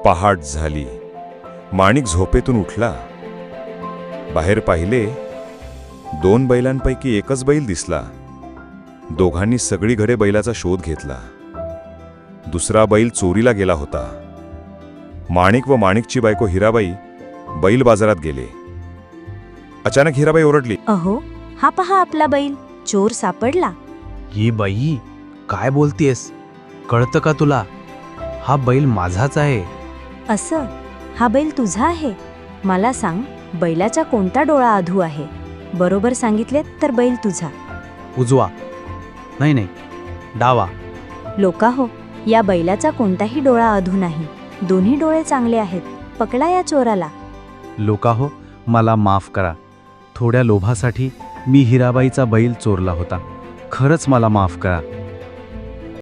पहाट झाली. माणिक झोपेतून उठला. बाहेर पाहिले, 2 बैलांपैकी एकच बैल दिसला. दोघांनी सगळीकडे बैलाचा शोध घेतला. दुसरा बैल चोरीला गेला होता. माणिक व माणिकची बायको हिराबाई बैल बाजारात गेले. अचानक हिराबाई ओरडली, अहो, हा पहा आपला बैल, चोर सापडला. ही बाई, काय बोलतेस? कळतं का तुला? हा बैल माझाच आहे. असं? हा बैल तुझा आहे? मला सांग, बैलाचा कोणता डोळा अधू आहे? बरोबर सांगितलेत तर बैल तुझा. उजवा. नाही, डावा. लोकाहो, या बैलाचा कोणताही डोळा अधू नाही. दोन्ही डोळे चांगले आहेत. पकडा या चोराला. लोकाहो, मला माफ करा. थोड्या लोभासाठी मी हिराबाईचा बैल चोरला होता. खरंच मला माफ करा.